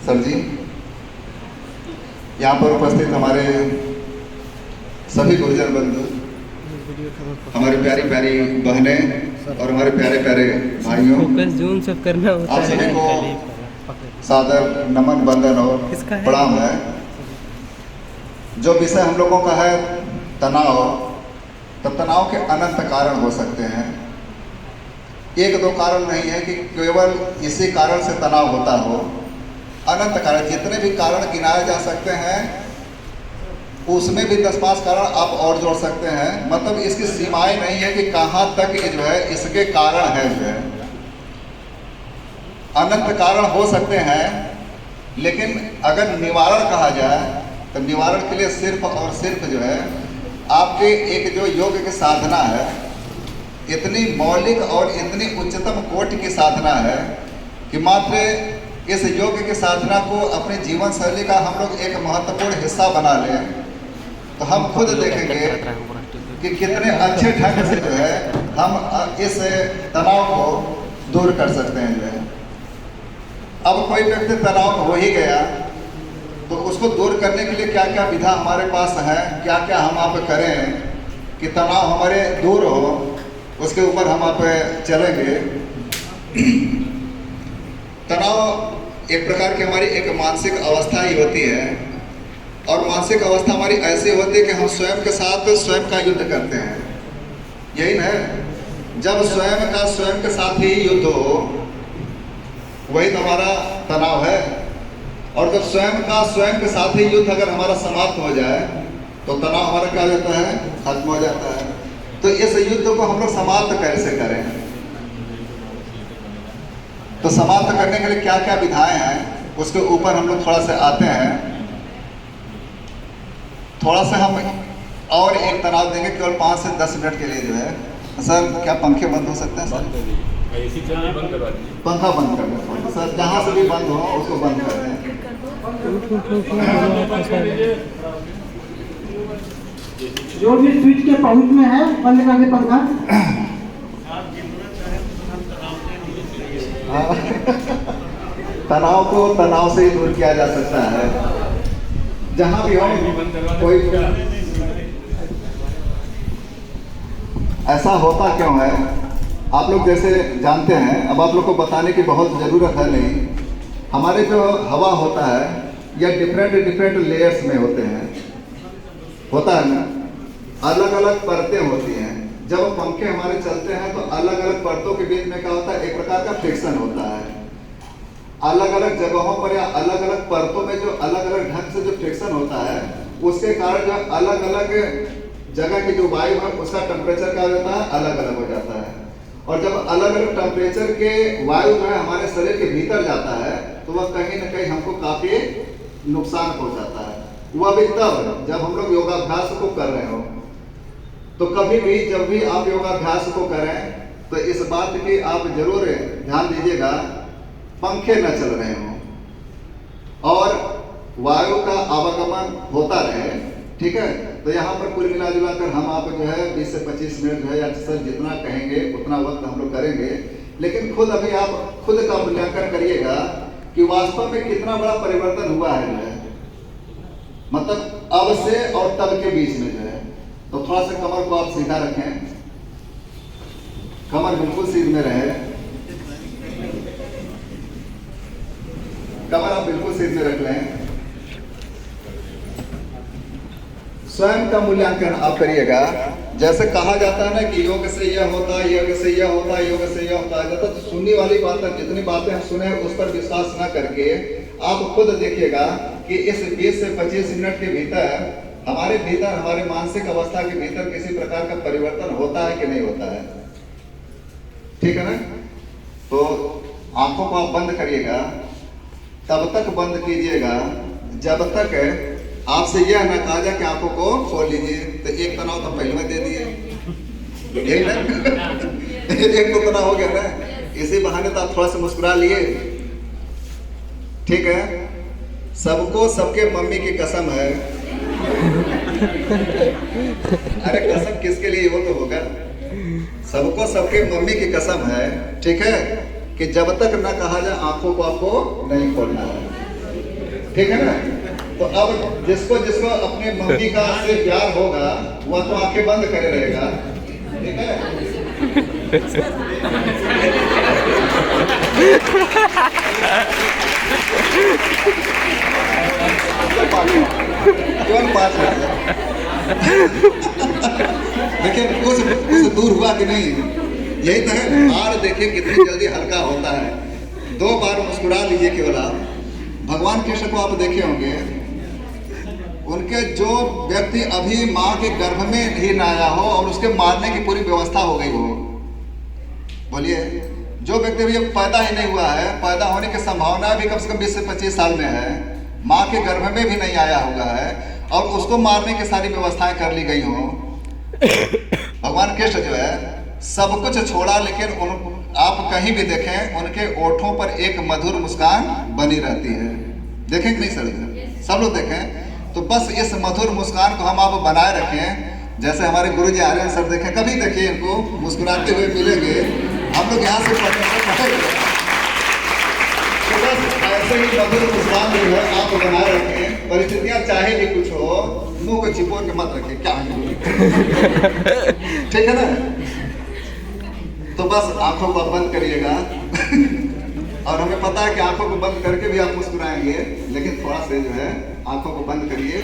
Sir जी, यहाँ पर उपस्थित हमारे सभी गुरुजन बंधु, हमारी प्यारी प्यारी बहनें और हमारे प्यारे प्यारे भाइयों, आप सभी को सादर नमन, वंदन और प्रणाम है। जो विषय हम लोगों का है तनाव, तो तनाव के अनंत कारण हो सकते हैं। एक दो कारण नहीं है कि केवल इसी कारण से तनाव होता हो, अनंत कारण, जितने भी कारण गिनाए जा सकते हैं उसमें भी 10-5 कारण आप और जोड़ सकते हैं। मतलब इसकी सीमाएं नहीं है कि कहाँ तक ये जो है इसके कारण है, जो है अनंत कारण हो सकते हैं। लेकिन अगर निवारण कहा जाए तो निवारण के लिए सिर्फ और सिर्फ जो है आपके एक जो योग की साधना है, इतनी मौलिक और इतनी उच्चतम कोटि की साधना है कि मात्र इस योग की साधना को अपने जीवन शैली का हम लोग एक महत्वपूर्ण हिस्सा बना लें तो हम खुद देखेंगे कि कितने अच्छे ढंग से जो है हम इस तनाव को दूर कर सकते हैं। जो है अब कोई व्यक्ति तनाव हो ही गया तो उसको दूर करने के लिए क्या क्या विधा हमारे पास है, क्या क्या हम आप करें कि तनाव हमारे दूर हो, उसके ऊपर हम आप चलेंगे। तनाव एक प्रकार की हमारी एक मानसिक अवस्था ही होती है, और मानसिक अवस्था हमारी ऐसी होती है कि हम स्वयं के साथ स्वयं का युद्ध करते हैं। यही ना, जब स्वयं का स्वयं के साथ ही युद्ध हो वही तो हमारा तनाव है। और जब स्वयं का स्वयं के साथ ही युद्ध अगर हमारा समाप्त हो जाए तो तनाव हमारा क्या हो जाता है, खत्म हो जाता है। तो इस युद्ध को हम लोग समाप्त कैसे करें? तो समाप्त करने के लिए क्या क्या विधाएं हैं उसके ऊपर हम लोग थोड़ा सा आते हैं। थोड़ा सा हम और एक तनाव देंगे केवल 5 से 10 मिनट के लिए। जो है सर, क्या पंखे बंद हो सकते हैं सर? पंखा बंद कर दें सर, जहाँ से भी बंद हो उसको बंद कर दें। जो भी स्विच के पहुंच में है बंद कर दे पंखा। तनाव को तनाव से ही दूर किया जा सकता है, जहां भी हो। कोई ऐसा होता क्यों है आप लोग जैसे जानते हैं, अब आप लोग को बताने की बहुत ज़रूरत है नहीं। हमारे जो हवा होता है यह डिफरेंट लेयर्स में होते हैं, होता है ना, अलग अलग परतें होती हैं। जब पंखे हमारे चलते हैं तो अलग अलग परतों के बीच में क्या होता है, एक प्रकार का फ्रिक्शन होता है। अलग अलग जगहों पर या अलग अलग परतों में जो अलग अलग ढंग से जो फ्रिक्शन होता है उसके कारण जो अलग अलग जगह की जो वायु है उसका टेम्परेचर क्या हो जाता है, अलग अलग हो जाता है। और जब अलग अलग टेम्परेचर के वायु जो है हमारे शरीर के भीतर जाता है तो वह कहीं ना कहीं हमको काफी नुकसान पहुंचाता है। वह भी तब जब हम लोग योगाभ्यास को कर रहे हो। तो कभी भी जब भी आप योगाभ्यास को करें तो इस बात की आप जरूर ध्यान दीजिएगा, पंखे न चल रहे हों और वायु का आवागमन होता रहे, ठीक है। तो यहाँ पर कुल मिला जुला कर हम आप जो है 20 से 25 मिनट जो है, या सर जितना कहेंगे उतना वक्त हम लोग करेंगे। लेकिन खुद अभी आप खुद का मूल्यांकन करिएगा कि वास्तव में कितना बड़ा परिवर्तन हुआ है, जो है मतलब अब से और तब के बीच में जो है। तो थोड़ा सा कमर को आप सीधा रखें, कमर बिल्कुल सीध में रहे, कमर आप बिल्कुल सीध में रख लें। स्वयं का मूल्यांकन आप करिएगा। जैसे कहा जाता है ना कि योग से यह होता है, योग से यह होता है, योग से यह होता है, तो सुनने वाली बात है, जितनी बातें हम सुने उस पर विश्वास न करके आप खुद देखिएगा कि इस 20 से 25 मिनट के भीतर हमारे भीतर, हमारे मानसिक अवस्था के भीतर किसी प्रकार का परिवर्तन होता है कि नहीं होता है, ठीक है ना। तो आंखों को आप बंद करिएगा, तब तक बंद कीजिएगा जब तक आपसे यह ना कहा जाए कि आंखों को खोल लीजिए। तो एक तनाव तो पहले में दे दिए, यही ना एक तो तनाव हो गया ना, इसी बहाने तो आप थोड़ा सा मुस्कुरा लिए, ठीक है। सबको सबके मम्मी की कसम है। अरे कसम किसके लिए, वो तो होगा सबको सबके मम्मी की कसम है, ठीक है, कि जब तक न कहा जाए आंखों को आपको नहीं खोलना है, ठीक है ना। तो अब जिसको जिसको अपने मम्मी का से प्यार होगा वह तो आंखें बंद करे रहेगा, ठीक है। केवल 5 देखिए कुछ दूर हुआ कि नहीं, यही तो है। बार देखिए कितनी जल्दी हल्का होता है। 2 बार मुस्कुरा लीजिए केवल आप। भगवान कृष्ण को आप देखे होंगे, उनके जो व्यक्ति अभी माँ के गर्भ में ही न आया हो और उसके मारने की पूरी व्यवस्था हो गई हो, बोलिए, जो व्यक्ति अभी पैदा ही नहीं हुआ है, पैदा होने की संभावना भी कम से कम 20 से 25 साल में है, माँ के गर्भ में भी नहीं आया हुआ है और उसको मारने की सारी व्यवस्थाएं कर ली गई हो। भगवान कृष्ण जो है सब कुछ छोड़ा, लेकिन आप कहीं भी देखें उनके ओठों पर एक मधुर मुस्कान बनी रहती है। देखें कि नहीं सर? सब लोग देखें। तो बस इस मधुर मुस्कान को हम आप बनाए रखें। जैसे हमारे गुरु जी आ रहे हैं सर, देखें, कभी देखिए इनको मुस्कुराते हुए मिलेंगे, हम लोग यहाँ से पढ़ेंगे। तो बस ऐसे ही मधुर मुस्कान जो है आप बनाए रखें। परिस्थितियाँ चाहे भी कुछ हो, मुंह को चिपोर के मत रखें, क्या है, ठीक है ना। तो बस आंखों को बंद करिएगा और हमें पता है कि आंखों को बंद करके भी आप मुस्कुराएंगे, लेकिन थोड़ा से जो है आंखों को बंद करिए।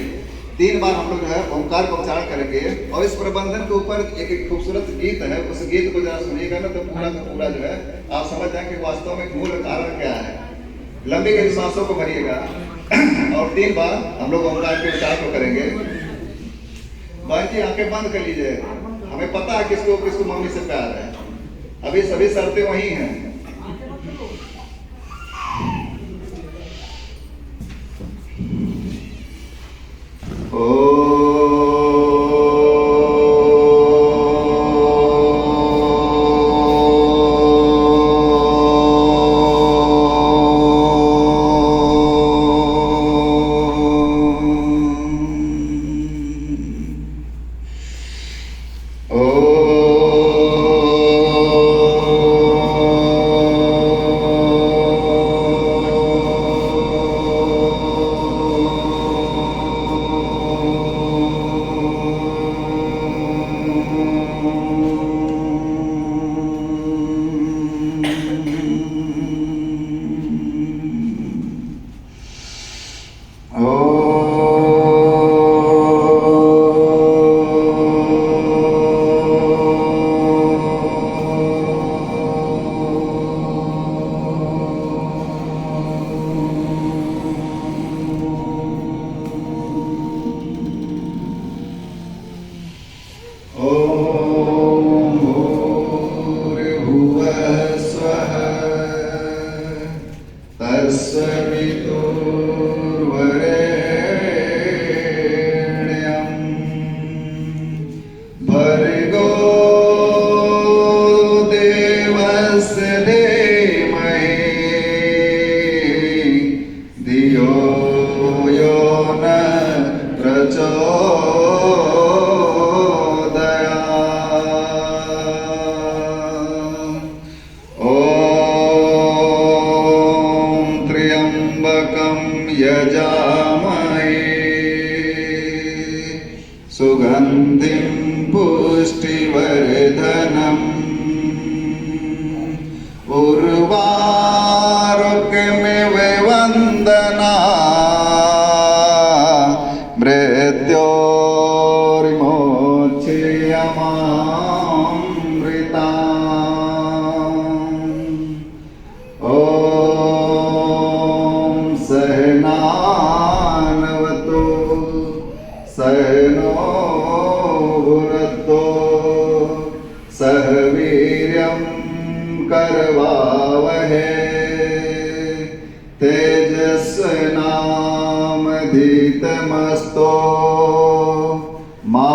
3 बार हम लोग जो है ओंकार का उच्चारण करेंगे और इस प्रबंधन के ऊपर एक खूबसूरत गीत है, उस गीत को जरा सुनिएगा ना, तो पूरा का पूरा जो है आप समझ जाए कि वास्तव में मूल कारण क्या है। लंबी गहरी सांसों को भरिएगा और 3 बार हम लोग ओंकार के उच्चारण को करेंगे। भाई जी आंखें बंद कर लीजिए। हमें पता है किसको किसको मम्मी से प्यार है, अभी सभी शर्तें वही हैं। सुगंधिं पुष्टिवर्धनम् उर्वारुकमिव वन्दना मृत्योर्मोक्षयमामृता। ॐ सहनानवतु सहनो भुनक्तु सह वीर्यं करवावहै तेजस्विनामधीतमस्तु मा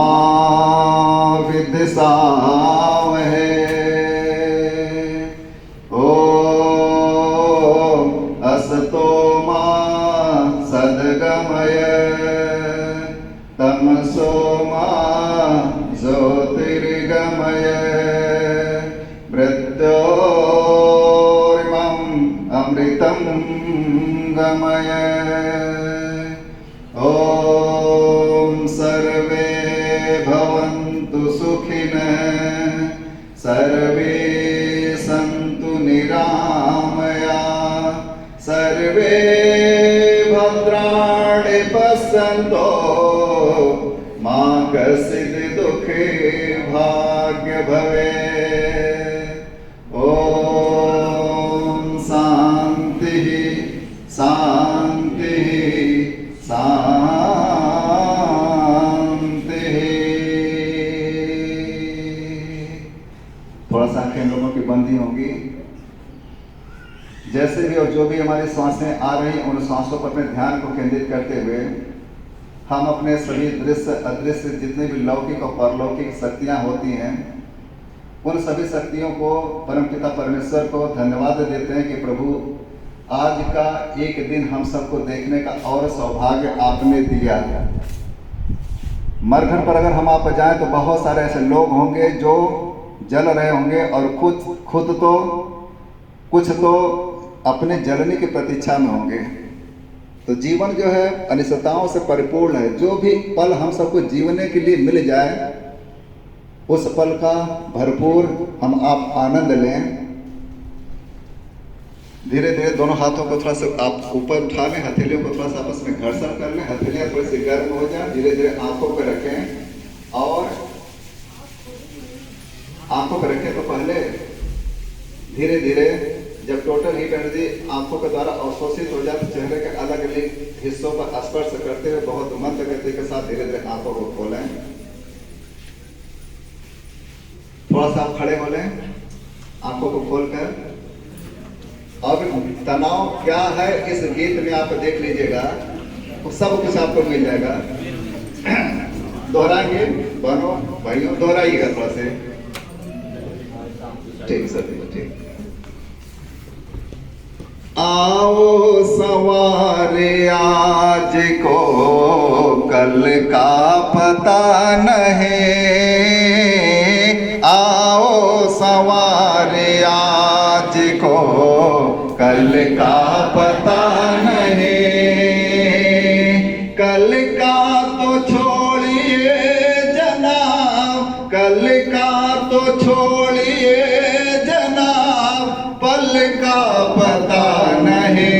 विद्विषावहै। ॐ असतो मा सद्गमय तमसो मा ज्योतिर्गमय। अमृतं गमय। ॐ सर्वे भवन्तु सुखिनः सर्वे सन्तु निरामया सर्वे भद्राणि पश्यन्तु मा कश्चित् दुःखे भाग्य भवेत्। ॐ शान्तिः शान्तिः शान्तिः। थोड़ा सा आंखें लोगों की बंदी होंगी। जैसे भी और जो भी हमारी सांसें आ रही हैं, उन सांसों पर अपने ध्यान को केंद्रित करते हुए हम अपने सभी दृश्य अदृश्य जितने भी लौकिक और परलौकिक शक्तियां होती हैं, उन सभी शक्तियों को परमपिता परमेश्वर को धन्यवाद देते हैं कि प्रभु आज का एक दिन हम सबको देखने का और सौभाग्य आपने दिया। मरघट पर अगर हम आप जाएं तो बहुत सारे ऐसे लोग होंगे जो जल रहे होंगे और खुद तो कुछ तो अपने जलने की प्रतीक्षा में होंगे। तो जीवन जो है अनिश्चितताओं से परिपूर्ण है। जो भी पल हम सबको जीवने के लिए मिल जाए उस पल का भरपूर हम आप आनंद लें। धीरे धीरे दोनों हाथों को थोड़ा सा आप ऊपर उठा लें, हथेलियों को थोड़ा सा आपस में घर्षण कर लें, हथेलियां थोड़ी सी गर्म हो जाए। धीरे धीरे आंखों पर रखें और आंखों पर रखें तो पहले धीरे धीरे जब टोटल हीट एनर्जी आंखों के द्वारा अवशोषित हो जाए तो चेहरे के अलग अलग हिस्सों पर स्पर्श करते हुए बहुत मंद गति के साथ धीरे धीरे आंखों को खोलें। थोड़ा सा आप खड़े हो लें, आंखों को खोलकर। अब तनाव क्या है इस गीत में आप देख लीजिएगा, तो सब कुछ आपको मिल जाएगा। दोहराएंगे बहनों भाइयों, दोहराइएगा थोड़ा से। ठीक सर, ठीक। आओ सवारे आज को कल का पता नहीं, आओ सवारे आज को कल का पता नहीं। कल का तो छोड़िए जनाब, कल का तो छोड़िए जनाब, पल का पता नहीं।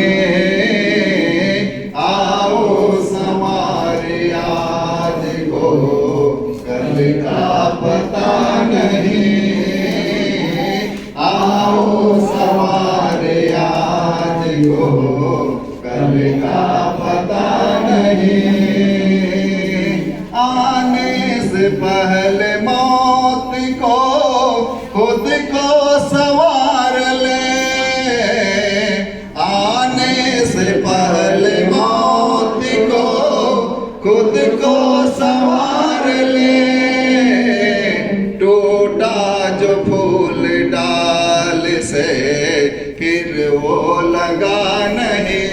आओ सवारे आज को कल का पता नहीं, आओ सवारे आज को कल का पता नहीं। आने से पहले मौत को खुद को सवार ले, आने से पहले मौत को खुद को सवार ले। टूटा जो फूल डाल से फिर वो लगा नहीं,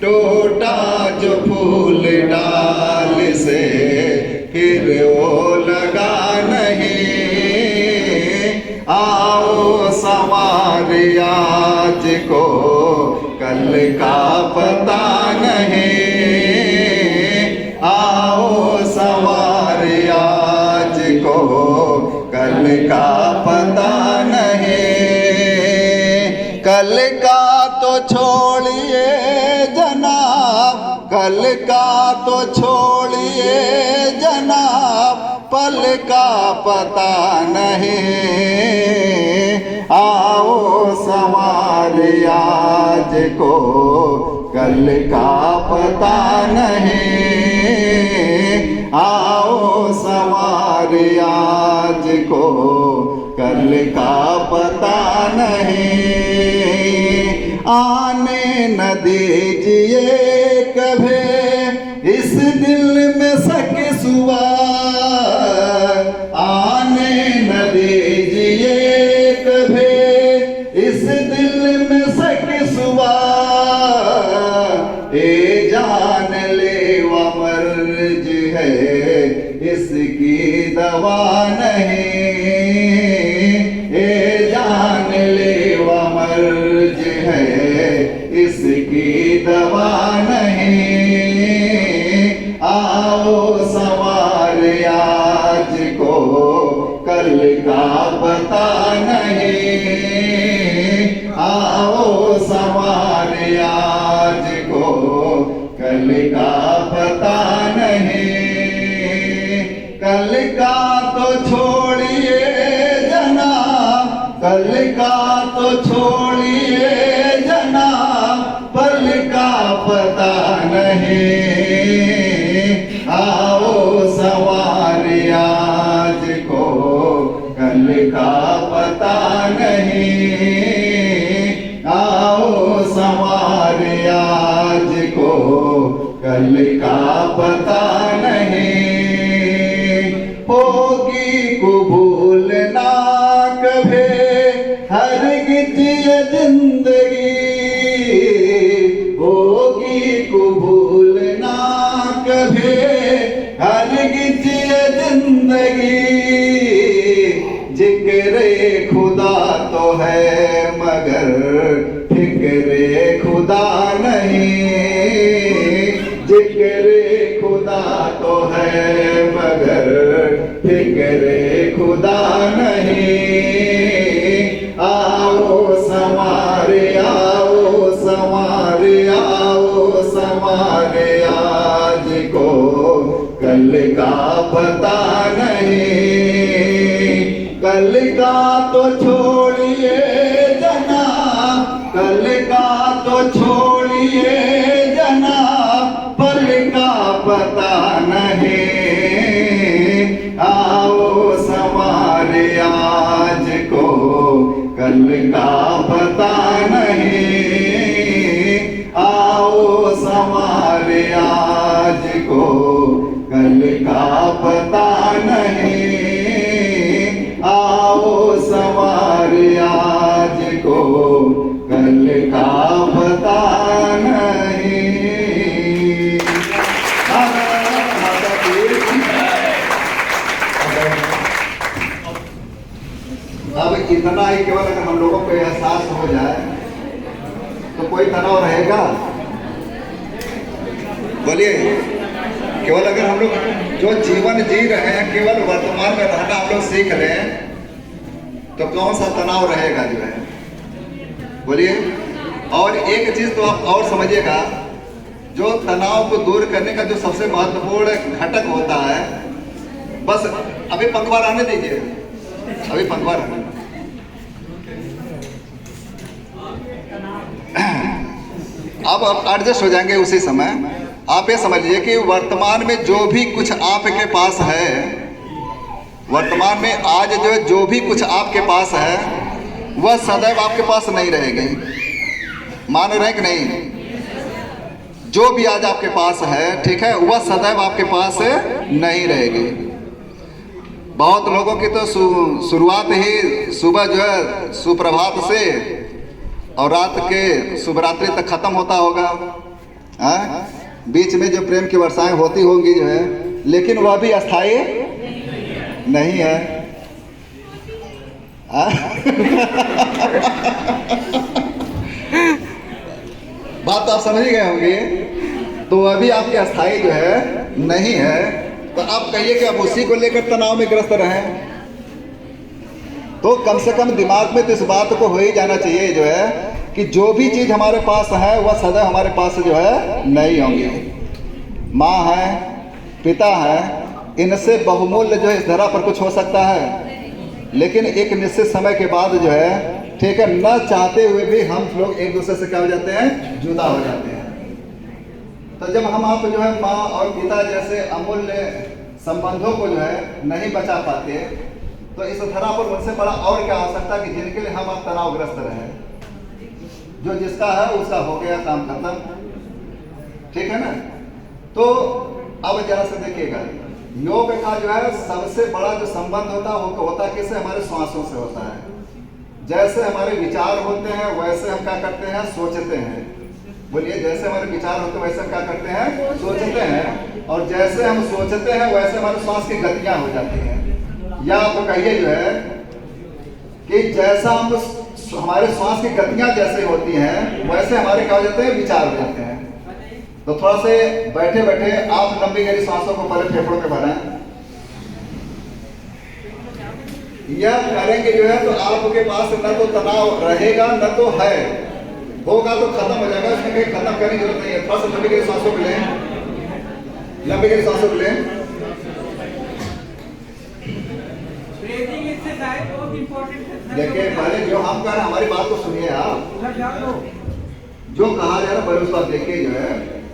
टूटा जो फूल डाल से फिर वो लगा नहीं। आओ सवारे आज को कल का पता नहीं, आओ सवारे आज को कल का पता नहीं। कल का तो छोड़िए जनाब, कल का तो छोड़िए जनाब, पल का पता नहीं। आओ सवारे आज को कल का पता नहीं, आओ सवारे आज को कल का पता नहीं। आने न दीजिए कभी इस दिल में शक सुआ, आने न दीजिए कभी इस दिल में शक सुआ। ए जान ले वो मर्ज है इसकी दवा नहीं, ए जान ले वो मर्ज तो छोड़िए जना, पल का पता नहीं, आओ सवारी आज को कल का पता नहीं, आओ सवारी आज को कल का पता नहीं। होगी कबूल ना कभी हरगिज़ ये जिंदगी, होगी कबूल ना कभी हरगिज़ ये जिंदगी। जिक्रे खुदा तो है मगर फिक्रे खुदा नहीं, जिक्रे खुदा तो है मगर फिक्रे खुदा नहीं। आओ संवारे आओ संवारे आओ संवारे आज को कल का पता नहीं, कल का तो छोड़िए जना, कल का तो छोड़िए जना, पल का पता नहीं, आओ संवारे आज को कल का पता नहीं, आओ संवारे आज को कल का पता नहीं, आओ संवारे आज को कल का पता नहीं। माता की अब इतना ही केवल अगर हम लोगों को एहसास हो जाए तो कोई तनाव रहेगा? बोलिए, केवल अगर हम लोग जो जीवन जी रहे हैं केवल वर्तमान में रहना हम लोग सीख लें तो कौन सा तनाव रहेगा जो है? बोलिए। और एक चीज तो आप और समझिएगा, जो तनाव को दूर करने का जो सबसे महत्वपूर्ण घटक होता है, बस अभी पंखवार आने दीजिए, अभी पंखवार आने, अब आप एडजस्ट हो जाएंगे उसी समय। आप ये समझ लीजिए कि वर्तमान में जो भी कुछ आपके पास है, वर्तमान में आज जो भी कुछ आपके पास है वह सदैव आपके पास नहीं रहेगी। मान रहे हैं कि नहीं? जो भी आज आपके पास है, ठीक है, वह सदैव आपके पास नहीं रहेगी। बहुत लोगों की तो शुरुआत ही सुबह जो है सुप्रभात से और रात के शुभरात्रि तक खत्म होता होगा। बीच में जो प्रेम की वर्षाएं होती होंगी जो है, लेकिन वह भी अस्थायी नहीं है। बात तो आप समझ ही गए होंगे। तो वह भी आपके अस्थायी जो है नहीं है। तो आप कहिए कि अब उसी को लेकर तनाव में ग्रस्त रहें, तो कम से कम दिमाग में तो इस बात को हो ही जाना चाहिए जो है कि जो भी चीज़ हमारे पास है वह सदैव हमारे पास जो है नहीं होंगी। माँ है, पिता है, इनसे बहुमूल्य जो है इस धरा पर कुछ हो सकता है, लेकिन एक निश्चित समय के बाद जो है, ठीक है, न चाहते हुए भी हम लोग एक दूसरे से क्या हो जाते हैं, जुदा हो जाते हैं। तो जब हम आप जो है माँ और पिता जैसे अमूल्य संबंधों को जो है नहीं बचा पाते, तो इस धरा पर उनसे बड़ा और क्या हो सकता है कि जिनके लिए हम आप तनावग्रस्त रहे। जो जिसका है उसका हो गया, काम खत्म, ठीक है ना। तो अब जरा से देखिएगा, योग का जो है सबसे बड़ा जो संबंध होता है वो होता है किससे? हमारे श्वासों से होता है। जैसे हमारे विचार होते हैं वैसे हम क्या करते हैं, सोचते हैं। बोलिए, जैसे हमारे विचार होते हैं वैसे हम क्या करते हैं, सोचते हैं। और जैसे हम सोचते हैं वैसे हमारे श्वास की गतियां हो जाती हैं। या आप कहिए जो है कि जैसा हम हमारे श्वास की गतियां जैसे होती हैं वैसे हमारे क्या हो जाते हैं, विचार हो जाते हैं। तो थोड़ा से बैठे बैठे आप लंबी गहरी सांसों को पहले फेफड़ों में भरें। यह करेंगे जो है तो आपके पास न तो तनाव रहेगा न तो है, होगा तो खत्म हो जाएगा। इसमें कहीं खत्म करने की जरूरत नहीं है। थोड़ा सा लंबी गहरी सांसों को लें, लंबी गहरी सांसों को लें। देखिए पहले जो हम कर रहे हैं हमारी बात तो सुनिए आप। जो कहा जा रहा है पहले उस बात देखिए जो है,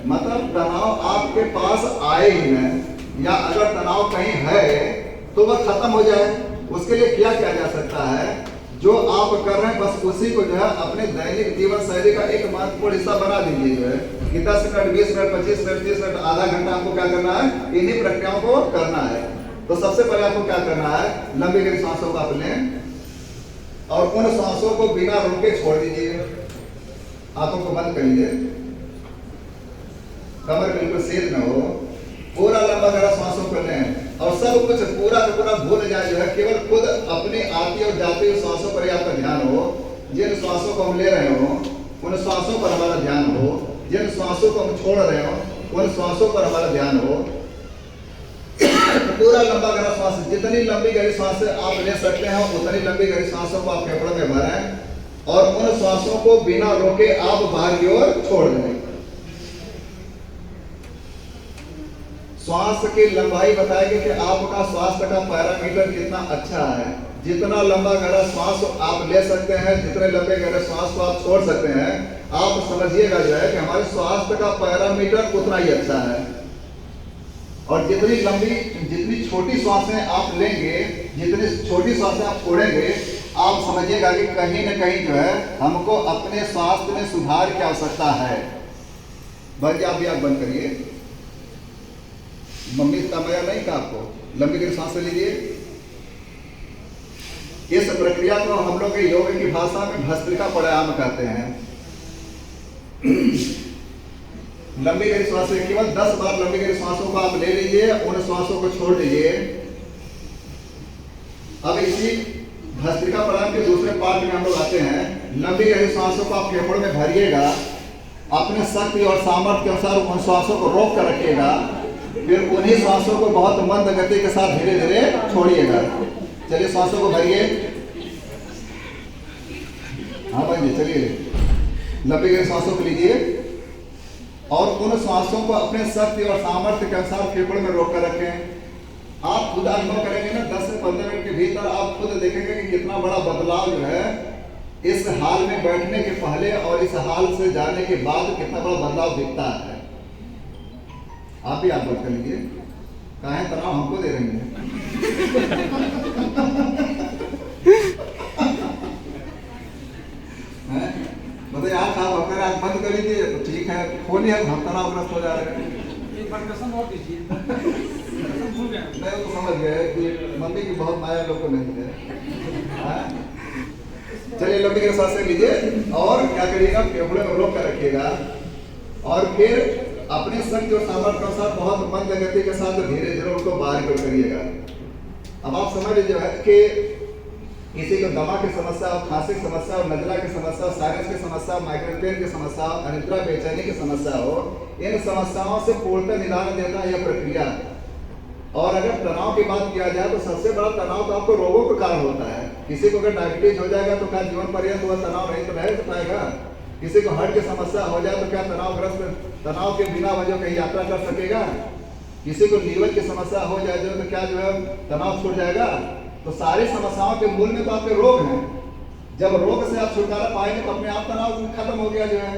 मतलब तनाव आपके पास आए ही नहीं, या अगर तनाव कहीं है तो वह खत्म हो जाए। उसके लिए क्या किया जा सकता है, जो आप कर रहे हैं बस उसी को जो है अपने दैनिक जीवन शैली का एक महत्वपूर्ण हिस्सा बना दीजिए जो है कि 10 मिनट 20 मिनट 25 मिनट 30 मिनट आधा घंटा आपको क्या करना है, इन्हीं प्रक्रियाओं को करना है। तो सबसे पहले आपको क्या करना है, लंबी गहरी सांसों को आप लें और उन सांसों को बिना रोके छोड़ दीजिए। आंखों को बंद करिए, कमर बिल्कुल सीध न हो, पूरा लंबा गहरा सांसों को लें और सब कुछ पूरा का पूरा भूल जाए जो है, केवल खुद अपनी आती और जाती हुई सांसों पर ही आपका ध्यान हो। जिन सांसों को हम ले रहे हो उन सांसों पर हमारा ध्यान हो, जिन सांसों को हम छोड़ रहे हो उन सांसों पर हमारा ध्यान हो। पूरा लंबा गहरा सांस, जितनी लंबी गहरी सांस आप ले सकते हैं उतनी लंबी गहरी सांसों को आप फेफड़ों में भरें और उन सांसों को बिना रोके आप बाहर की ओर छोड़ दें। श्वास की लंबाई बताएगी कि आपका स्वास्थ्य का पैरामीटर कितना अच्छा है। जितना लंबा गहरा श्वास आप ले सकते हैं, जितने लंबे गहरे श्वास को आप छोड़ सकते हैं, आप समझिएगा जो है कि हमारे स्वास्थ्य का पैरामीटर उतना ही अच्छा है। और जितनी छोटी सांसें आप लेंगे, जितनी छोटी सांसें आप छोड़ेंगे, आप समझिएगा कि कहीं न कहीं जो है हमको अपने स्वास्थ्य में सुधार की आवश्यकता है। बाकी आप भी आँख बंद करिए। मम्मी का मया नहीं था आपको, लंबी गहरी सांस लीजिए। इस प्रक्रिया को हम लोग योग की भाषा में भस्त्रिका प्राणायाम कहते हैं। लंबी गहरी सांस केवल 10 बार लंबी गहरी सांसों को आप ले लीजिए, उन सांसों को छोड़ दीजिए। अब इसी भस्त्रिका प्राणायाम के दूसरे पार्ट में हम लोग आते हैं। लंबी गहरी सांसों को आप फेफड़ों में भरिएगा, अपने शक्ति और सामर्थ्य के अनुसार उन सांसों को रोक कर रखिएगा, फिर उन्हीं सांसों को बहुत मंद गति के साथ धीरे धीरे छोड़िएगा। चलिए सांसों को भरिए। हाँ भाई चलिए, लंबी गहरी सांसों को लीजिए और उन सांसों को अपने शक्ति और सामर्थ्य के अनुसार फेफड़ों में रोक कर रखें। आप खुद अनुभव करेंगे ना, 10 से 15 मिनट के भीतर आप खुद देखेंगे कि कितना बड़ा बदलाव जो है इस हाल में बैठने के पहले और इस हाल से जाने के बाद कितना बड़ा बदलाव दिखता है। आप भी आप बात कर लीजिए, काहे तनाव हमको दे रही है। मतलब आप अगर आप बंद कर लीजिए तो ठीक है, खोलिए, हम तनावग्रस्त हो जा रहे हैं। एक बार कसम और दीजिए। मैं तो समझ गए कि मम्मी की बहुत माया लोग को नहीं है। चलिए लंबी गहरी सांसें लीजिए और क्या करिएगा, फेफड़े में रोक कर रखिएगा और फिर अपने शक्ति और सामर्थ्य के अनुसार बहुत मंद गति के साथ धीरे धीरे उनको बाहर कर करिएगा। अब आप समझ लीजिए है कि किसी को दमा की समस्या हो, खांसी की समस्या हो, नजला की समस्या हो, साइनस की समस्या हो, माइग्रेन पेन की समस्या हो, अनिद्रा बेचैनी की समस्या हो, इन समस्याओं से पूर्णतः निदान देता है यह प्रक्रिया। और अगर तनाव की बात किया जाए तो सबसे बड़ा तनाव तो आपको रोगों के कारण होता है। किसी को अगर डायबिटीज हो जाएगा तो क्या जीवन पर्यंत वह तनाव नहीं तो रह पाएगा। किसी को हार्ट की समस्या हो जाए तो क्या तनाव के बिना वजह कहीं यात्रा कर सकेगा। किसी को लीवर की समस्या हो जाए तो क्या जो है तनाव छूट जाएगा। तो सारी समस्याओं के मूल में तो आपके रोग हैं। जब रोग से आप छुटकारा पाएंगे तो अपने आप तनाव खत्म हो गया जो है।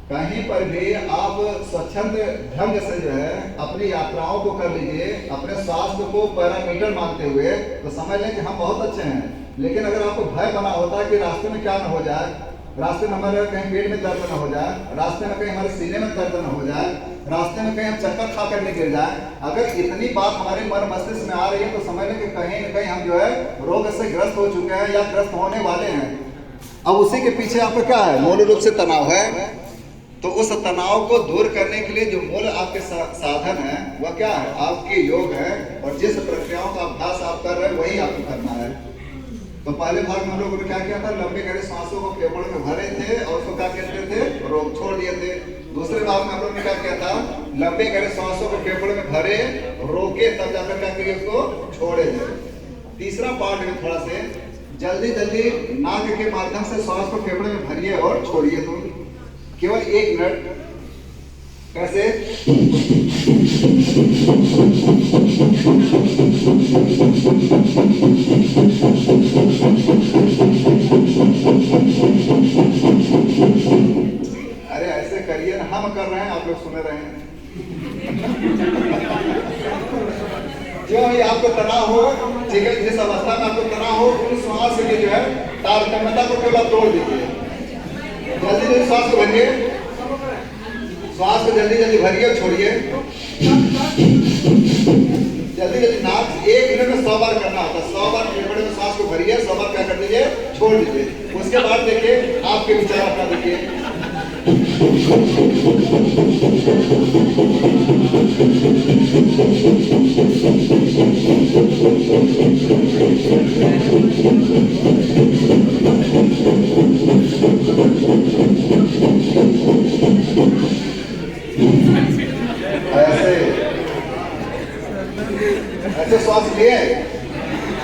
कहीं पर भी आप स्वच्छंद ढंग से जो है अपनी यात्राओं को कर लीजिए, अपने स्वास्थ्य को पैरामीटर मानते हुए, तो समझ लें कि हम बहुत अच्छे हैं। लेकिन अगर आपको भय बना होता है कि रास्ते में क्या न हो जाए, रास्ते में हमारे कहीं पेट में दर्द न हो जाए, रास्ते में कहीं हमारे सीने में दर्द न हो जाए, रास्ते में कहीं हम चक्कर खा कर गिर जाए, अगर इतनी बात हमारे मन मस्तिष्क में आ रही है तो समझ लें कि कहीं न कहीं हम जो है रोग से ग्रस्त हो चुके हैं या ग्रस्त होने वाले हैं। अब उसी के पीछे आपका क्या है, मूल रूप से तनाव है। तो उस तनाव को दूर करने के लिए जो मूल आपके साधन है वह क्या है, आपके योग है। और जिस प्रक्रियाओं का अभ्यास आप कर रहे हैं वही आपको करना है। तो पहले भाग में हम लोगों ने क्या किया था, लंबे गहरे सांसों को फेफड़ों में भरे थे और उसको क्या कहते थे, रोक छोड़ दिए थे। दूसरे भाग में हम लोग ने क्या किया था, लंबे गहरे सांसों को फेफड़ों में भरे, रोके, तब जाकर क्या करिए उसको छोड़े थे। तीसरा पार्ट में थोड़ा से जल्दी जल्दी नाक के माध्यम से सांस को फेफड़े में भरिए और छोड़िए। तो केवल 1 मिनट कैसे अरे ऐसे करिए ना, हम कर रहे हैं, आप लोग सुन रहे हैं। जो ही आपको तनाव हो, ठीक है, जिस अवस्था में आपको तनाव हो, उन श्वास की जो है तारतम्यता को केवल तोड़ दीजिए। जल्दी जल्दी श्वास को भरिए, श्वास को जल्दी जल्दी भरिए, छोड़िए। जल्दी जल्दी नाक 1 मिनट में 100 बार करना होता है। 100 बार फेफड़े में श्वास को भरिए, 100 बार क्या कर दीजिए, छोड़ दीजिए। उसके बाद देखिए आपके विचार अपना देखिए। ऐसे श्वास लिए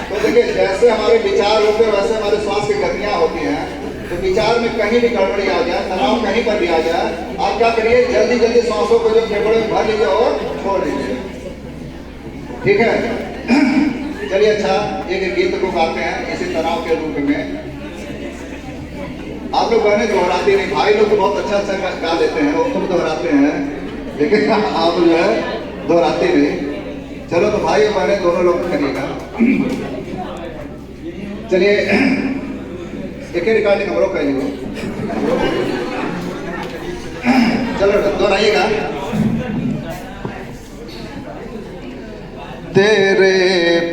तो देखिए, जैसे हमारे विचार होते हैं वैसे हमारे श्वास की गतियां होती हैं। तो विचार में कहीं भी गड़बड़ी आ जाए, तनाव कहीं पर भी आ जाए, आप क्या करिए, जल्दी जल्दी श्वासों को जो फेफड़े में भर लीजिए और छोड़ दीजिए। ठीक है, चलिए। अच्छा, एक गीत को गाते हैं इसी तनाव के रूप में। आप लोग गाने दोहराते नहीं, भाई लोग तो बहुत अच्छा गा लेते हैं, वो खुद दोहराते हैं, लेकिन आप जो है दोहराते नहीं। चलो तो भाई और बहने दोनों लोग करिएगा। चलिए, एक ही रिकॉर्डिंग हम लोग करेंगे। चलो दोहराइएगा। तेरे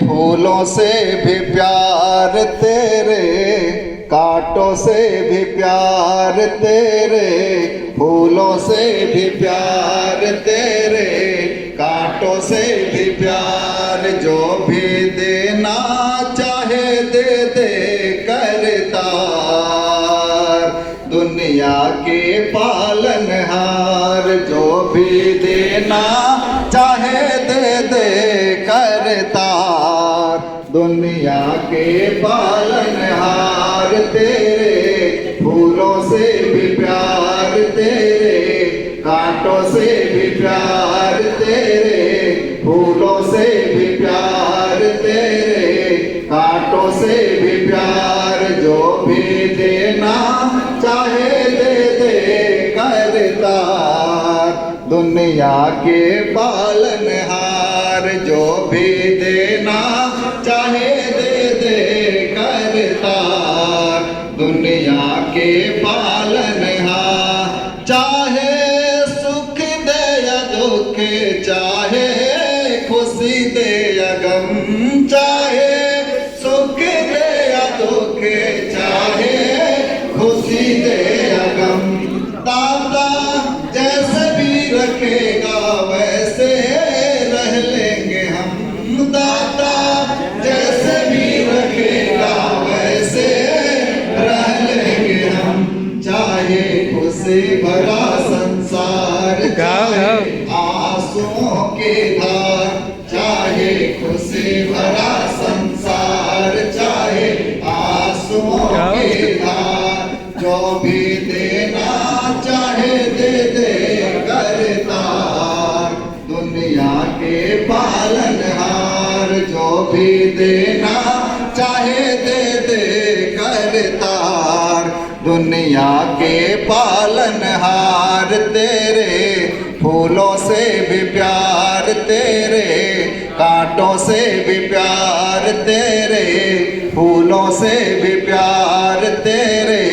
फूलों से भी प्यार, तेरे कांटों से भी प्यार, तेरे फूलों से भी प्यार, तेरे कांटों से भी प्यार, जो भी देना चाहे दे दे करतार, दुनिया के पालनहार, जो भी देना चाहे दे दे करतार, दुनिया के पालनहार, तेरे फूलों से भी प्यार, तेरे कांटों से भी प्यार, तेरे फूलों से भी प्यार, तेरे कांटों से भी प्यार, जो भी देना चाहे दे दे करतार, दुनिया के पालनहार, जो भी देना चाहे दे दे करतार, दुनिया के पालनहार, चाहे चाहे खुशी दे या गम, चाहे सुख दे या दुख, चाहे खुशी दे या गम, दाता जैसे भी रखेगा वैसे रह लेंगे हम, दाता जैसे भी रखेगा वैसे रह लेंगे हम, चाहे खुशी भरा संसार, चाहे आंसुओं के धार, चाहे खुशी भरा संसार, चाहे आंसुओं के धार, जो भी देना चाहे दे दे करतार, दुनिया के पालनहार, जो भी देना चाहे दे दे करतार, दुनिया के पालनहार, तेरे फूलों से भी प्यार, तेरे कांटों से भी प्यार, तेरे फूलों से भी प्यार, तेरे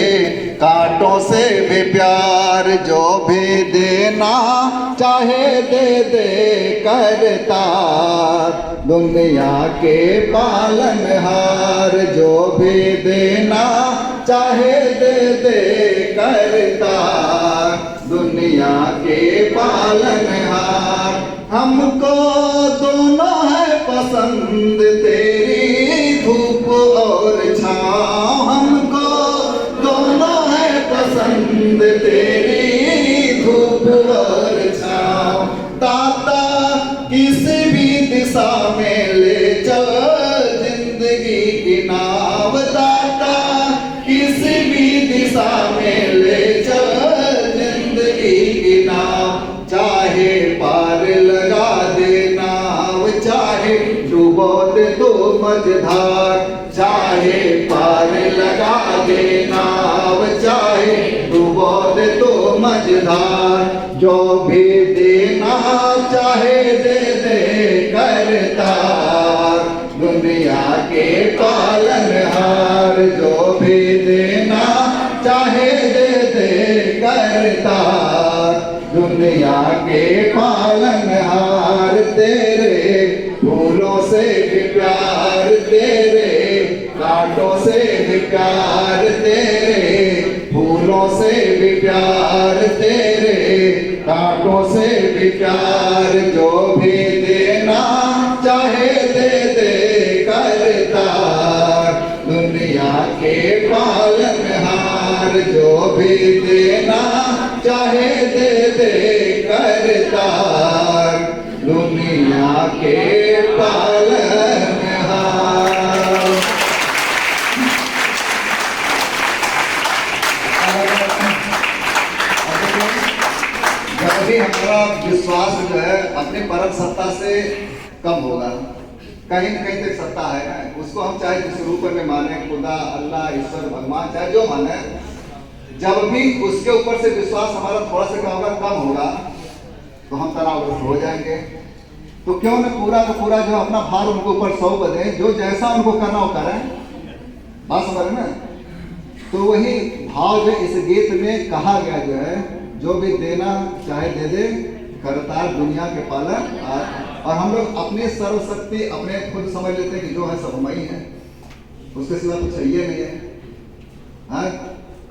कांटों से भी प्यार, जो भी देना चाहे दे दे करतार, दुनिया के पालनहार, जो भी देना चाहे दे दे करतार, दुनिया के पालनहार, हमको दोनों है पसंद, तेरी धूप और छाँव, हमको दोनों है पसंद, तेरी धूप और छाँव, दाता किसी भी दिशा में ले चल जिंदगी की नाव, दाता किसी भी दिशा में ले चल जिंदगी की नाव, चाहे पार लगा दे नाव चाहे डुबो दे तो मझधार, जो भी देना चाहे दे दे करतार, दुनिया के पालनहार, जो भी देना चाहे दे दे करतार, दुनिया के पालनहार, तेरे फूलों से भी प्यार, तेरे कांटों से भी प्यार, तेरे फूलों से भी प्यार, तेरे कांटों से भी प्यार, जो भी देना चाहे दे दे करतार, दुनिया के पालनहार, जो भी देना चाहे दे दे करतार, दुनिया के पालनहार। जब भी हमारा विश्वास जो है अपनी परम सत्ता से कम होगा, कहीं न कहीं तक सत्ता है ना, उसको हम चाहे जिस रूप में माने, खुदा, अल्लाह, ईश्वर, भगवान, चाहे जो माने, जब भी उसके ऊपर से विश्वास हमारा थोड़ा सा क्या होगा, कम होगा, तो हम तनावग्रस्त हो जाएंगे। तो क्यों न पूरा का पूरा जो अपना भार उनके ऊपर सौंप दें, जो जैसा उनको करना हो करें। बात समझ ना? तो वही भाव जो इस गीत में कहा गया जो है, जो भी देना चाहे दे दे करतार, दुनिया के पालन। और हम लोग अपने सर्वशक्ति अपने खुद समझ लेते हैं कि जो है सब हम ही है, उसके सिवा कुछ चाहिए नहीं है। हाँ,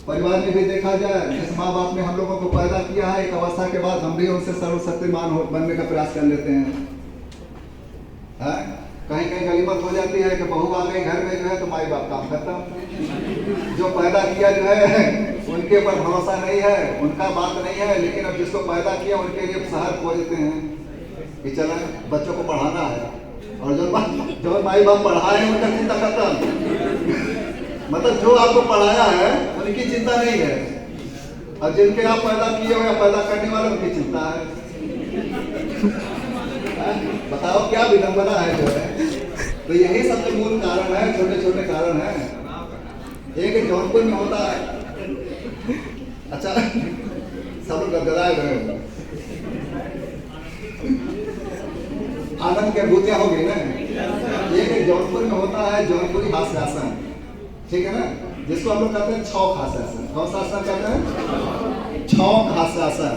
परिवार में भी देखा जाए, जिस माँ बाप ने हम लोगों को पैदा किया है, एक अवस्था के बाद हम भी उनसे सर्वशक्तिमान बनने का प्रयास कर लेते हैं। हाँ? कहीं कहीं गनीमत हो जाती है कि बहू आ गई घर में जो है तो माई बाप काम खत्म। जो पैदा किया जो है उनके ऊपर भरोसा नहीं है, उनका बात नहीं है, लेकिन अब जिसको पैदा किया उनके लिए शहर खोजते हैं कि चला बच्चों को पढ़ाना है, और जो माई बाप पढ़ाए हैं उनका चिंता खत्म। मतलब जो आपको पढ़ाया है उनकी चिंता नहीं है, और जिनके आप पैदा किए हुए पैदा करने वाले उनकी चिंता है। बताओ क्या विडंबना है जो है। तो यही सबसे मूल कारण है, छोटे छोटे कारण है। एक जौनपुर में होता है, अच्छा सब लोग गदगदाए हुए हैं, आनंद की अनुभूतियां हो गई ना। एक जौनपुर में होता है जौनपुरी हास्यासन, ठीक है ना, जिसको हम लोग कहते हैं छौक हास्यासन। कौन सा आसन कहते हैं? छौक हास्यासन।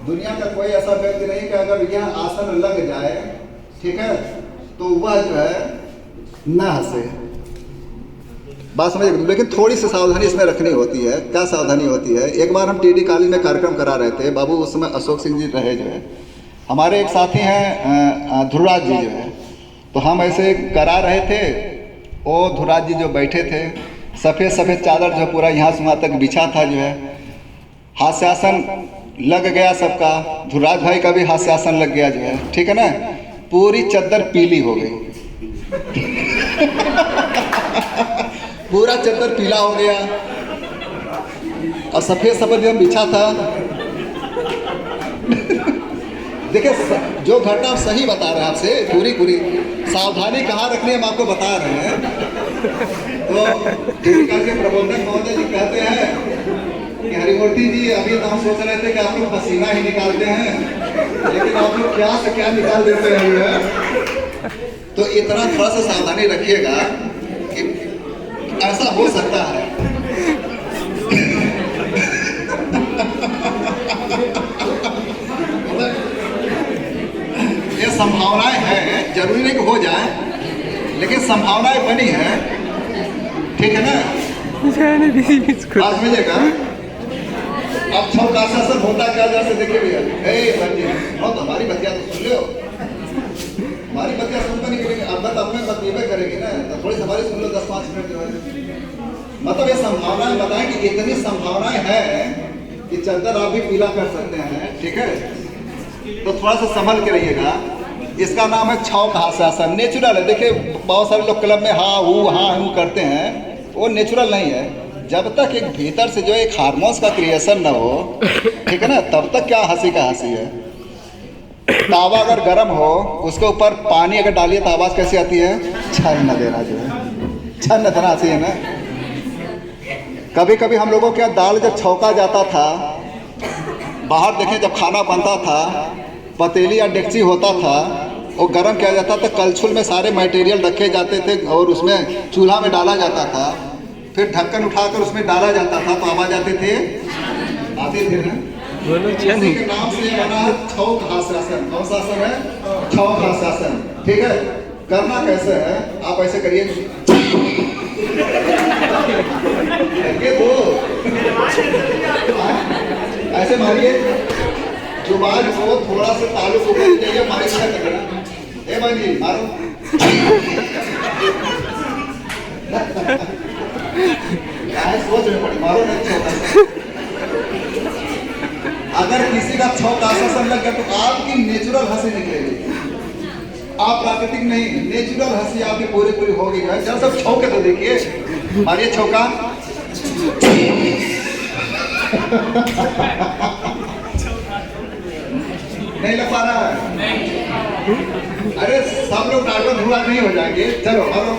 दुनिया का कोई ऐसा व्यक्ति नहीं कि अगर यह आसन लग जाए, ठीक है, तो वह जो है न हंसे। बात समझ, लेकिन थोड़ी सी सावधानी इसमें रखनी होती है। क्या सावधानी होती है? एक बार हम टीडी कॉलेज में कार्यक्रम करा रहे थे, बाबू उस समय अशोक सिंह जी रहे जो है, हमारे एक साथी हैं ध्रुवराज जी जो है, तो हम ऐसे करा रहे थे। वो ध्रुवराज जी जो बैठे थे, सफ़ेद सफ़ेद चादर जो पूरा यहाँ से वहाँ तक बिछा था जो है, हास्यासन लग गया सबका, ध्रुवराज भाई का भी हास्यासन लग गया जो है, ठीक है ना, पूरी चद्दर पीली हो गई। पूरा चद्दर पीला हो गया, और सफ़ेद सफ़ेद जो बिछा था। देखिए जो घटना आप सही बता रहे हैं, आपसे पूरी पूरी सावधानी कहाँ रखनी है हम आपको बता रहे हैं। तो टीका के प्रबंधक महोदय जी कहते हैं कि हरिमूर्ति जी, अभी तो हम सोच रहे थे कि आप लोग पसीना ही निकालते हैं, लेकिन आप लोग क्या से क्या निकाल देते हैं। तो इतना थोड़ा सा सावधानी रखिएगा कि ऐसा हो सकता है। ये संभावनाएं हैं, जरूरी नहीं कि हो जाए, लेकिन संभावनाएं बनी है, ठीक है ना। बात समझेगा। अब छौकाशासन होता क्या जैसे देखिए भैया, तो हमारी बतिया तो सुन लो, हमारी बतिया सुनकर निकलेंगे। अब बात अपने बतिएबे करेगी ना, तो थोड़ी हमारी सुन लो 10-5 मिनट जो है। मतलब ये संभावनाएं बताएं कि इतनी संभावनाएं हैं कि चद्दर आप भी पीला कर सकते हैं, ठीक है। तो थोड़ा सा संभल के रहिएगा। इसका नाम है छौक हास्यासन। नेचुरल है। देखिए बहुत सारे लोग क्लब में हाँ हूँ करते हैं, वो नेचुरल नहीं है। जब तक एक भीतर से जो एक हार्मोन्स का क्रिएशन ना हो, ठीक है ना, तब तक क्या हंसी का हंसी है। तावा अगर गर्म हो, उसके ऊपर पानी अगर डालिए तो आवाज़ कैसी आती है? छन न देना जो है, छन न देना हंसी है ना। कभी कभी हम लोगों के यहाँ दाल जब छौंका जाता था, बाहर देखें जब खाना बनता था, पतीली या डेगची होता था, वो गर्म किया जाता था, कलछुल में सारे मटेरियल रखे जाते थे और उसमें चूल्हा में डाला जाता था, फिर ढक्कन उठाकर उसमें डाला जाता था तो आवाज आते थे ना। इसी के नाम से ये बना है छौक हास्यासन। कौन सा आसन है? छौक हास्यासन। ठीक है, करना कैसे है, आप ऐसे करिए, ऐसे मारिए, जुबान को थोड़ा सा तालु को कर जाइए, मारे क्या करना, ए भाई जी मारो। सोच में पड़ी, मारो नहीं छोटा। अगर किसी का छौक आसन लग गया तो आपकी नेचुरल हंसी निकलेगी, आप प्राकृतिक नहीं, नेचुरल हंसी आपकी पूरी पूरी होगी। जब सब छौके तो देखिए, मारिए छौका। नहीं लग पा रहा है? अरे सब लोग नाटक धुआ नहीं हो जाएंगे, चलो मारो।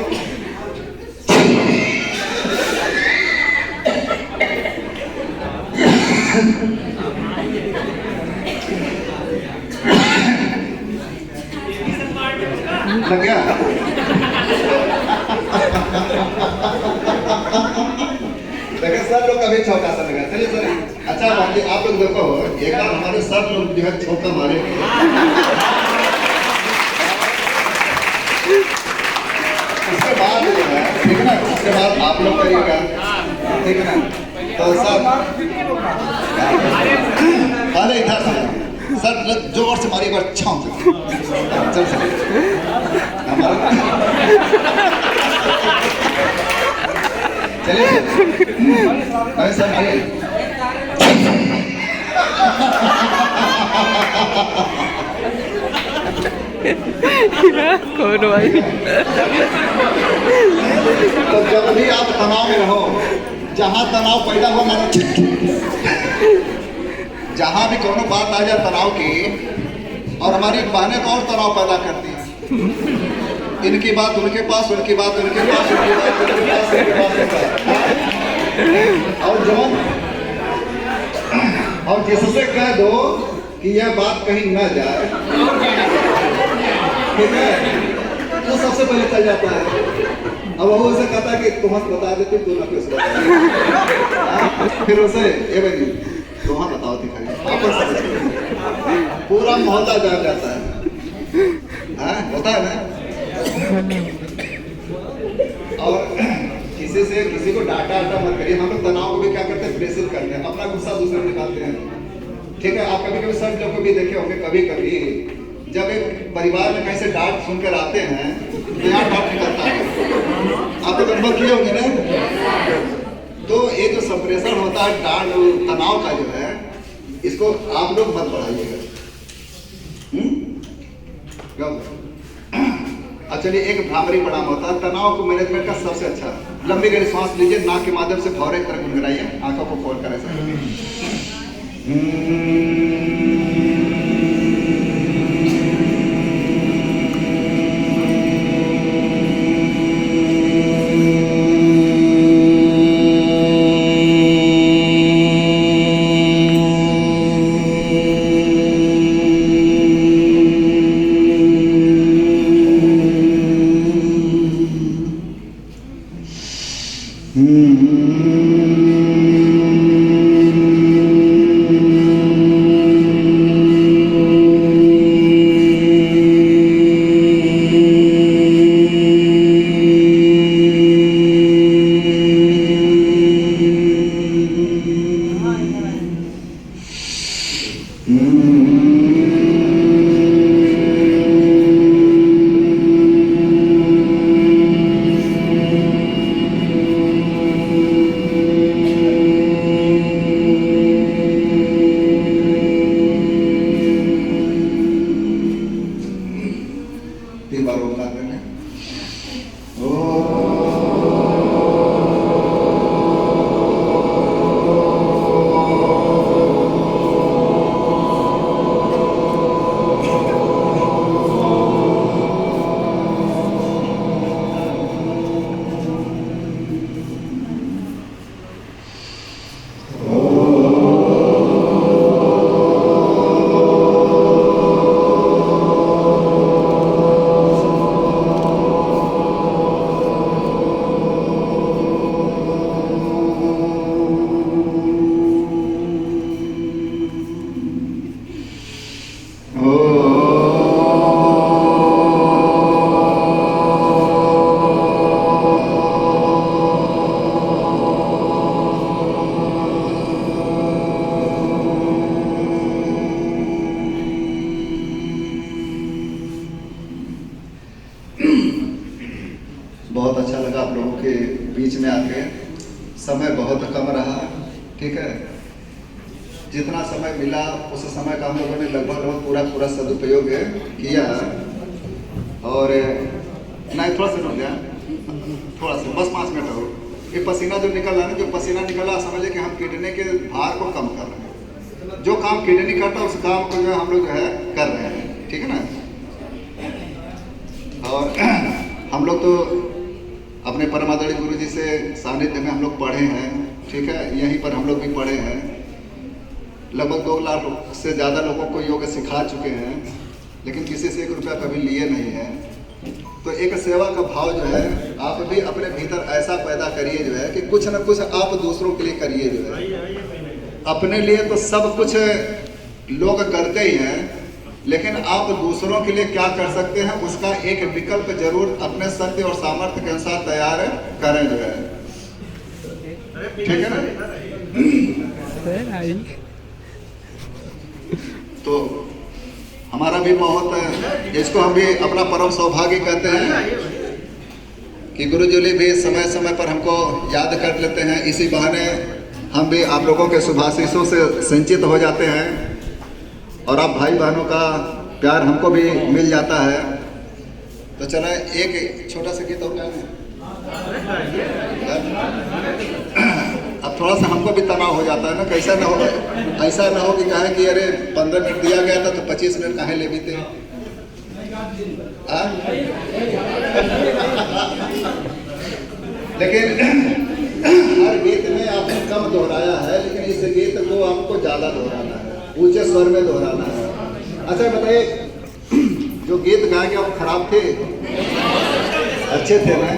लग गया? देखिए सब लोग कभी छौका सा लगा। चलिए सर, अच्छा बाकी आप लोग देखो, एक बार हमारे सब लोग जो है छौका मारे, उसके बाद जो है, ठीक है ना, उसके बाद आप लोग करिएगा, ठीक है ना। तो सर अरे इधर सर जोर से मारिए, बार छाँव से चल सर चलिए अरे सर मारिए। कौन भाई? तो जब भी आप तनाव में रहो, जहाँ तनाव पैदा हो, मानो जहाँ भी कोनो बात आ जाए तनाव की, और हमारी बहनें तो और तनाव पैदा करती हैं, इनकी बात उनके पास, उनकी बात उनके पास, उनकी बात उनके पास, उनके पास। और जो और जिससे कह दो कि यह बात कहीं न जाए, ठीक है, तो सबसे पहले चल जाता है। अब वो उसे कहता है कि तुम बता देते, तू ना कुछ बता, फिर उसे ये भाई तुम बताओ दिखाई, पूरा मोहल्ला जान जाता है, होता है ना। और किसी को डांटा मत करिए। हम लोग तनाव को भी क्या करते हैं, प्रेषित करते हैं, अपना गुस्सा दूसरे में निकालते हैं, ठीक है। आप कभी कभी सर लोग को भी देखे होंगे, कभी कभी जब एक परिवार में कहीं से डांट सुनकर आते हैं तो यहाँ डांट निकलता है, आप लोग अनुभव किए होंगे ना। तो ये जो सप्रेशन होता है डांट तनाव का जो है, इसको आप लोग मत बढ़ाइएगा। चलिए, एक भ्रामरी प्रणाम होता है, तनाव को मैनेजमेंट का सबसे अच्छा। लंबी गहरी सांस लीजिए, नाक के माध्यम से भौरे तरह गुनगुनाइए, आंखों को खोल कर ऐसा बीच में आके। समय बहुत कम रहा, ठीक है, जितना समय मिला उस समय का हम लोगों ने लगभग पूरा सदुपयोग किया। और नहीं, थोड़ा सा रुक गया, थोड़ा सा, बस 5 मिनट और। ये पसीना जो निकल रहा है ना, जो पसीना निकला, समझिए कि हम किडनी के भार को कम कर रहे हैं। जो काम किडनी करता है उस काम को जो है हम लोग जो है कर रहे हैं, ठीक है ना। और हम लोग तो अपने परम आदरणीय गुरु जी से सानिध्य में हम लोग पढ़े हैं, ठीक है, यहीं पर हम लोग भी पढ़े हैं। लगभग 2 लाख से ज़्यादा लोगों को योग सिखा चुके हैं, लेकिन किसी से 1 रुपया कभी लिए नहीं है। तो एक सेवा का भाव जो है आप भी अपने भीतर ऐसा पैदा करिए जो है कि कुछ न कुछ आप दूसरों के लिए करिए जो है। अपने लिए तो सब कुछ लोग करते ही हैं, लेकिन आप दूसरों के लिए क्या कर सकते हैं उसका एक विकल्प जरूर अपने शक्ति और सामर्थ्य के अनुसार तैयार करें जो है, ठीक है ना। तो हमारा भी बहुत, इसको हम भी अपना परम सौभाग्य कहते हैं कि गुरुजी भी समय समय पर हमको याद कर लेते हैं। इसी बहाने हम भी आप लोगों के शुभाशीषों से सिंचित हो जाते हैं और आप भाई बहनों का प्यार हमको भी मिल जाता है। तो चला एक छोटा सा गीत और गाएं। अब थोड़ा सा हमको भी तनाव हो जाता है ना, कैसा ना हो, ऐसा ना हो कि कहे कि अरे 15 मिनट दिया गया था तो 25 मिनट कहे ले बीते। लेकिन हर गीत में आपने कम दोहराया है, लेकिन इस गीत को आपको ज़्यादा दोहराना है, ऊंचे स्वर में दोहराना है। अच्छा बताइए, जो गीत गाए गए वो खराब थे, अच्छे थे ना,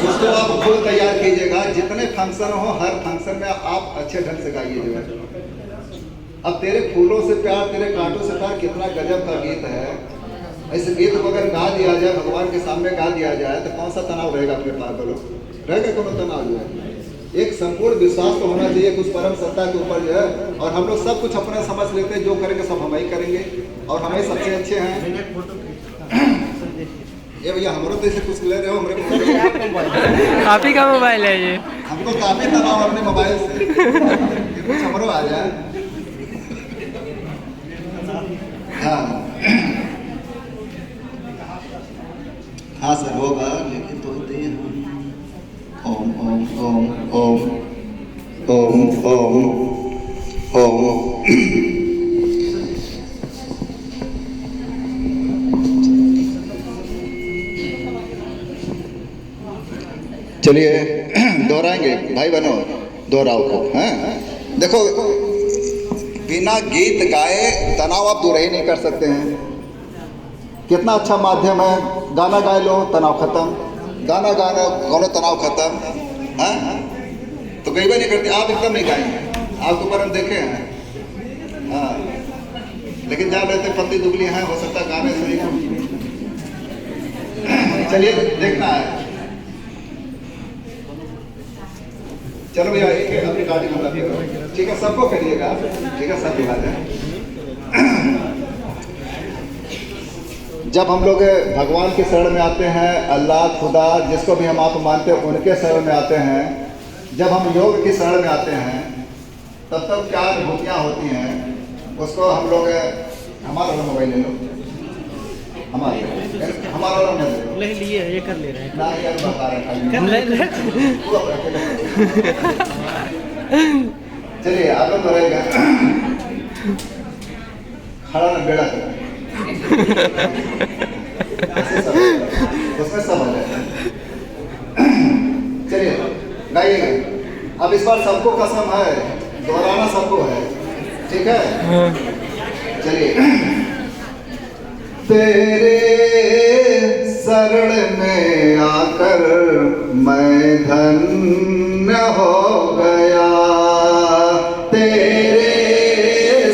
उसको आप खुद तैयार कीजिएगा। जितने फंक्शन हो हर फंक्शन में आप अच्छे ढंग से गाइए जो है। अब तेरे फूलों से प्यार, तेरे कांटों से प्यार, कितना गजब का गीत है। इस गीत को अगर गा दिया जाए, भगवान के सामने गा दिया जाए, तो कौन सा तनाव रहेगा अपने पास, बोलो रहेगा कौन तनाव जो है। एक संपूर्ण विश्वास तो होना चाहिए कुछ परम सत्ता के ऊपर जो है। और हम लोग सब कुछ अपना समझ लेते हैं, जो करेंगे सब हम ही करेंगे और हम ही सबसे अच्छे हैं। ये भैया हमारे तो इसे कुछ ले रहे हो, हमारे आप ही का मोबाइल है ये, हमको काफी तनाव अपने मोबाइल से, कुछ हमारो आ जाए। हाँ हाँ सर होगा, लेकिन तो होते हैं ओम ओम ओम ओम ओम ओम ओम। चलिए दोहराएंगे भाई बहनों, दोहराओ को हैं। देखो बिना गीत गाए तनाव आप दूर ही नहीं कर सकते हैं। कितना अच्छा माध्यम है, गाना गा लो तनाव खत्म, गाना गाना गानो तनाव खत्म है। तो कई बार नहीं करते आप, एकदम नहीं गाएंगे, आपके ऊपर हम देखे हैं। हाँ लेकिन जहाँ रहते पत्ती दुबली हैं, हो सकता है गाने सही हो। चलिए देखना है, चलो भैया एक अपनी गाड़ी में रखिएगा, ठीक है, सबको करिएगा, ठीक है, सब विभाग है। जब हम लोग भगवान के शरण में आते हैं, अल्लाह खुदा जिसको भी हम आप मानते हैं उनके शरण में आते हैं, जब हम योग की शरण में आते हैं, तब तब क्या अनुभूतियाँ होती हैं उसको हम लोग, हमारा वाला मोबाइल ले लो, हमारा वाला मोबाइल ले लिए, ये कर ले रहे हैं ना यार, बता रहे चलिए आप लोग रहेगा खड़ा ना बेड़ा कर उसमें सब आ जाएगा। चलिए गाइएगा। अब इस बार सबको कसम है, दोहराना सबको है, ठीक है। चलिए। तेरे शरण में आकर मैं धन्य हो गया, तेरे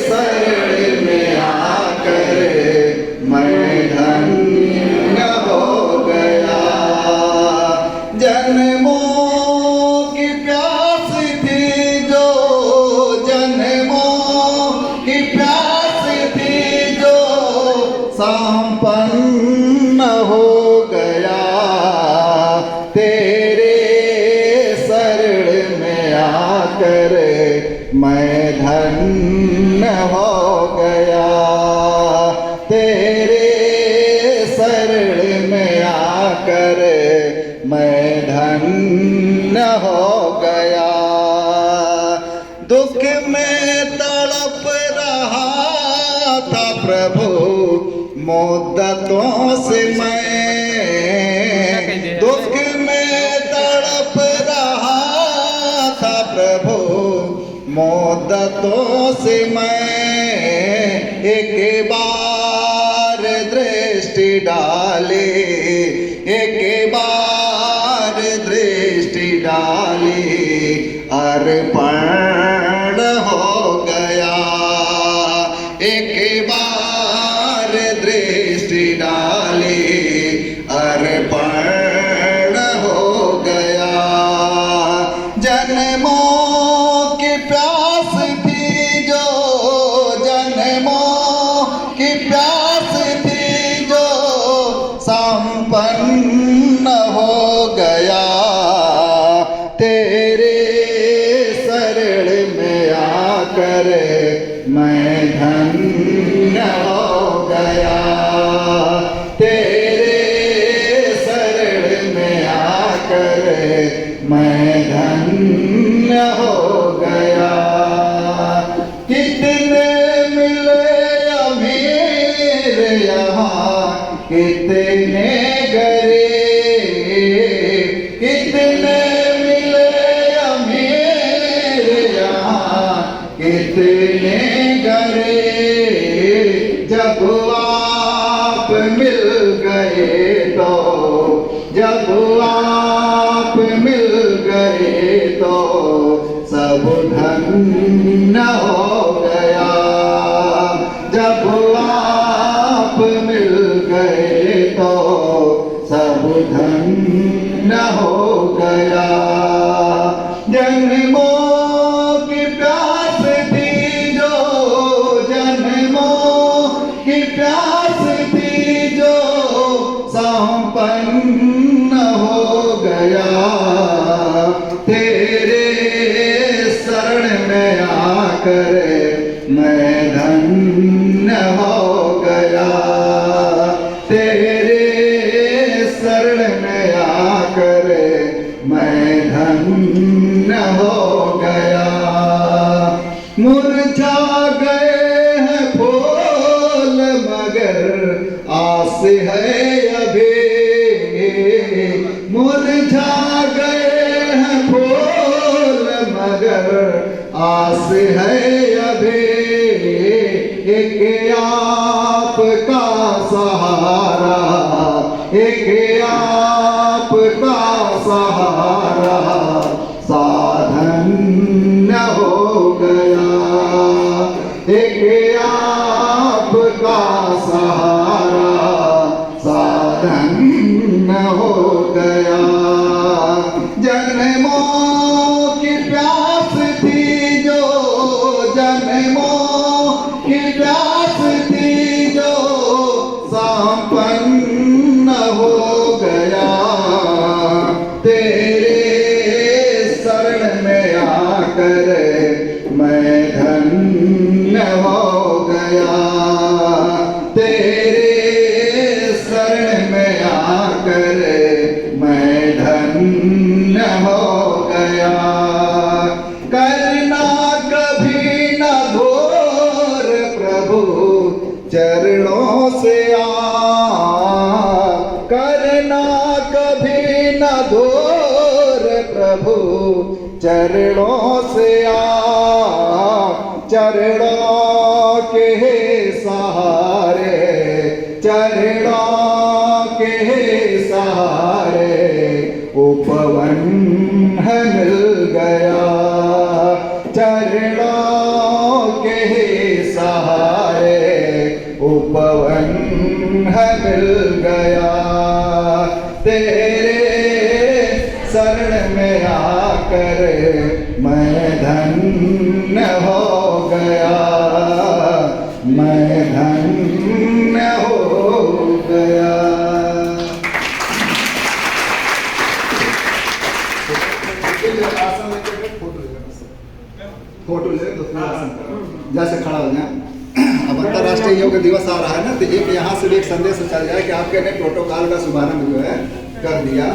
शरण में आकर मैं धन्य हो गया। जन्मों की प्यास थी जो, जन्मों की प्यास थी जो संपन्न हो गया, तेरे आकर मैं धन्य हो गया, तेरे शरण में आकर मैं धन्य हो गया। दुख में तड़प रहा था प्रभु मुद्दतों से मैं, दुख में तड़प रहा था प्रभु मुद्दतों से मैं, एक बार दृष्टि डाली, एक बार दृष्टि डाली, अर्पण हो गया, एक बार दृष्टि डाली, अर्पण हो गया। जन्मों की प्यास थी जो, जन्मों की प्यास थी जो संपन्न हो गया, तेरे शरण में आकर मैं धन्य हो गया, तेरे शरण में आकर मैं धन्य हो गया। कितने मिले अमीर यहाँ, कितने गरीब, कितने मिले अमीर यहाँ, कितने गरीब, जब आप मिल गए तो, जब आप मिल गए तो सब धन्य हो गया, जब आप मिल गए तो सब धन्य हो गया। जन्मों की प्यास थी जो, जन्मों की प्यास थी जो संपन्न हो गया, तेरे शरण में आकर मैं धन्य हो गया, तेरे शरण में आकर मैं धन्य हो गया। मुरझा गए हैं फूल मगर आस है अभी, मुरझा गए हैं फूल मगर आस है अभी, एक आपका सहारा, एक आपका सहारा साधन हो गया, एक आपका सहारा साधन हो गया। जन्मों की प्यास थी जो, जन्मों की प्यास थी जो संपन्न हो गया, तेरे शरण में आकर मैं धन्य हो गया, तेरे शरण में आकर मैं धन्य हो गया। करना कभी न घोर प्रभु चरणों से करना कभी न घोर प्रभु चरणों से चरणों के सहारे, चरणों के सहारे उपवन मिल गया, चरणों के सहारे उपवन मिल गया, तेरे शरण में आकर मैं धन्य हो गया, मैं धन्य हो गया। आसन लेकर फोटो लेना। फोटो ले दूसरा आसन करो। जैसे खड़ा हो जाए। अब अंतर्राष्ट्रीय योग दिवस आ रहा है ना, तो एक यहाँ से भी एक संदेश चल जाए कि आपके ने प्रोटोकॉल का शुभारंभ जो है कर दिया।